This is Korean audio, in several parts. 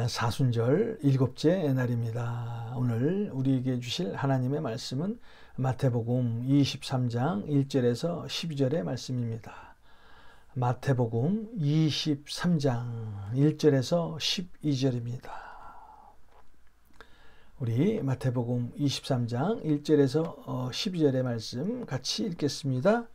사순절 일곱째 날입니다. 오늘 우리에게 주실 하나님의 말씀은 마태복음 23장 1절에서 12절의 말씀입니다. 마태복음 23장 1절에서 12절입니다. 우리 마태복음 23장 1절에서 12절의 말씀 같이 읽겠습니다.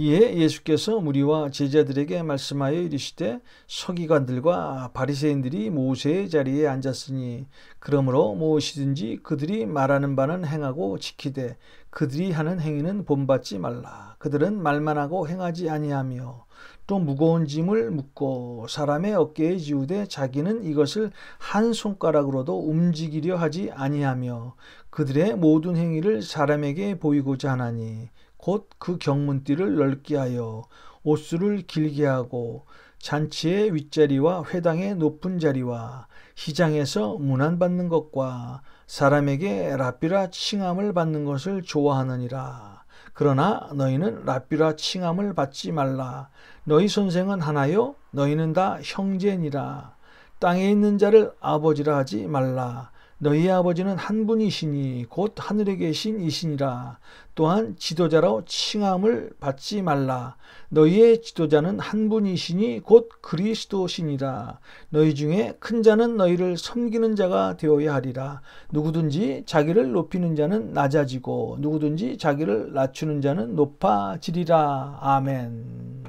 이에 예수께서 무리와 제자들에게 말씀하여 이르시되 서기관들과 바리새인들이 모세의 자리에 앉았으니 그러므로 무엇이든지 그들이 말하는 바는 행하고 지키되 그들이 하는 행위는 본받지 말라. 그들은 말만 하고 행하지 아니하며 또 무거운 짐을 묻고 사람의 어깨에 지우되 자기는 이것을 한 손가락으로도 움직이려 하지 아니하며 그들의 모든 행위를 사람에게 보이고자 하나니 곧 그 경문띠를 넓게 하여 옷수를 길게 하고 잔치의 윗자리와 회당의 높은 자리와 시장에서 문안받는 것과 사람에게 랍비라 칭함을 받는 것을 좋아하느니라. 그러나 너희는 랍비라 칭함을 받지 말라. 너희 선생은 하나요? 너희는 다 형제니라. 땅에 있는 자를 아버지라 하지 말라. 너희 아버지는 한 분이시니 곧 하늘에 계신 이시니라. 또한 지도자로 칭함을 받지 말라. 너희의 지도자는 한 분이시니 곧 그리스도시니라. 너희 중에 큰 자는 너희를 섬기는 자가 되어야 하리라. 누구든지 자기를 높이는 자는 낮아지고 누구든지 자기를 낮추는 자는 높아지리라. 아멘.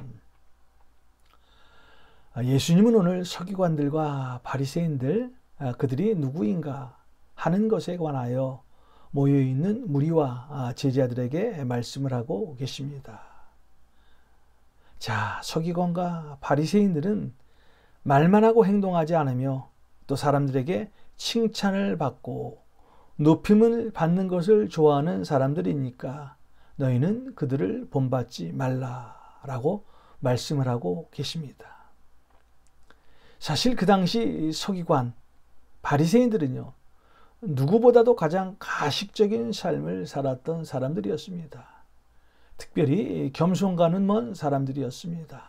예수님은 오늘 서기관들과 바리새인들 그들이 누구인가 하는 것에 관하여 모여있는 무리와 제자들에게 말씀을 하고 계십니다. 자, 서기관과 바리새인들은 말만 하고 행동하지 않으며 또 사람들에게 칭찬을 받고 높임을 받는 것을 좋아하는 사람들이니까 너희는 그들을 본받지 말라라고 말씀을 하고 계십니다. 사실 그 당시 서기관, 바리새인들은요, 누구보다도 가장 가식적인 삶을 살았던 사람들이었습니다. 특별히 겸손과는 먼 사람들이었습니다.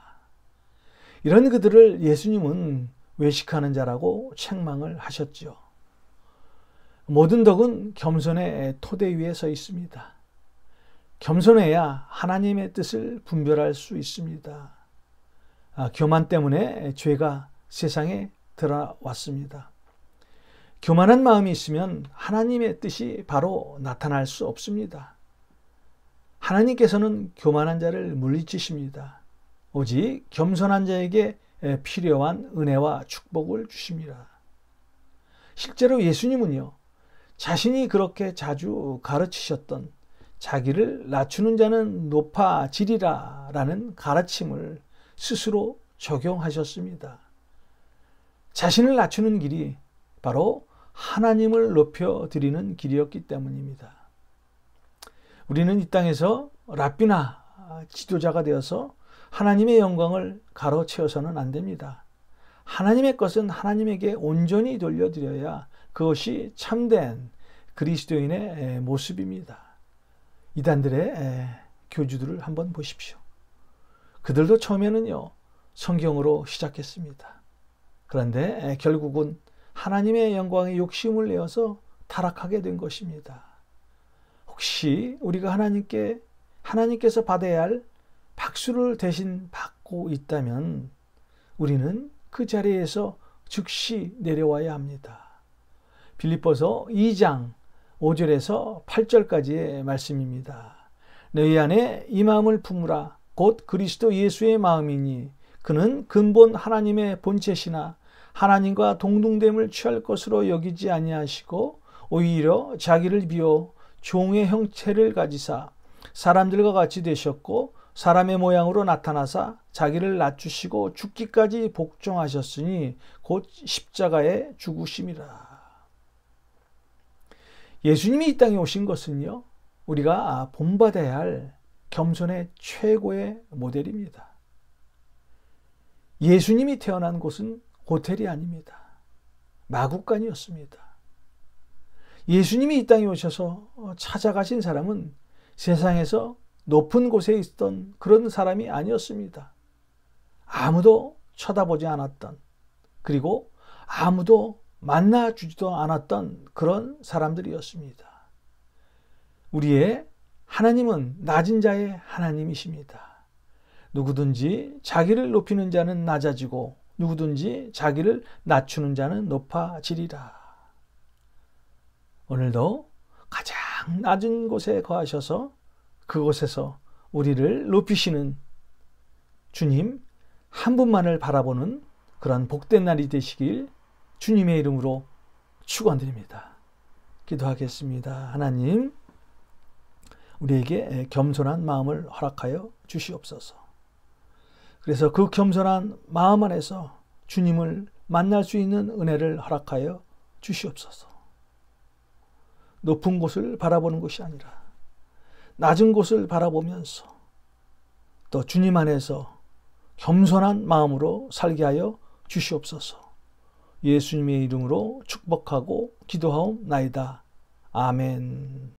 이런 그들을 예수님은 외식하는 자라고 책망을 하셨죠. 모든 덕은 겸손의 토대 위에 서 있습니다. 겸손해야 하나님의 뜻을 분별할 수 있습니다. 교만 때문에 죄가 세상에 들어왔습니다. 교만한 마음이 있으면 하나님의 뜻이 바로 나타날 수 없습니다. 하나님께서는 교만한 자를 물리치십니다. 오직 겸손한 자에게 필요한 은혜와 축복을 주십니다. 실제로 예수님은요, 자신이 그렇게 자주 가르치셨던 자기를 낮추는 자는 높아지리라 라는 가르침을 스스로 적용하셨습니다. 자신을 낮추는 길이 바로 하나님을 높여드리는 길이었기 때문입니다. 우리는 이 땅에서 랍비나 지도자가 되어서 하나님의 영광을 가로채어서는 안 됩니다. 하나님의 것은 하나님에게 온전히 돌려드려야 그것이 참된 그리스도인의 모습입니다. 이단들의 교주들을 한번 보십시오. 그들도 처음에는요, 성경으로 시작했습니다. 그런데 결국은 하나님의 영광에 욕심을 내어서 타락하게 된 것입니다. 혹시 우리가 하나님께서 받아야 할 박수를 대신 받고 있다면 우리는 그 자리에서 즉시 내려와야 합니다. 빌립보서 2장 5절에서 8절까지의 말씀입니다. 너희 안에 이 마음을 품으라. 곧 그리스도 예수의 마음이니 그는 근본 하나님의 본체시나 하나님과 동등됨을 취할 것으로 여기지 아니하시고 오히려 자기를 비워 종의 형체를 가지사 사람들과 같이 되셨고 사람의 모양으로 나타나사 자기를 낮추시고 죽기까지 복종하셨으니 곧 십자가에 죽으심이라. 예수님이 이 땅에 오신 것은요, 우리가 본받아야 할 겸손의 최고의 모델입니다. 예수님이 태어난 곳은 호텔이 아닙니다. 마구간이었습니다. 예수님이 이 땅에 오셔서 찾아가신 사람은 세상에서 높은 곳에 있던 그런 사람이 아니었습니다. 아무도 쳐다보지 않았던, 그리고 아무도 만나주지도 않았던 그런 사람들이었습니다. 우리의 하나님은 낮은 자의 하나님이십니다. 누구든지 자기를 높이는 자는 낮아지고 누구든지 자기를 낮추는 자는 높아지리라. 오늘도 가장 낮은 곳에 거하셔서 그곳에서 우리를 높이시는 주님 한 분만을 바라보는 그런 복된 날이 되시길 주님의 이름으로 축원드립니다. 기도하겠습니다. 하나님, 우리에게 겸손한 마음을 허락하여 주시옵소서. 그래서 그 겸손한 마음 안에서 주님을 만날 수 있는 은혜를 허락하여 주시옵소서. 높은 곳을 바라보는 것이 아니라 낮은 곳을 바라보면서 또 주님 안에서 겸손한 마음으로 살게 하여 주시옵소서. 예수님의 이름으로 축복하고 기도하옵나이다. 아멘.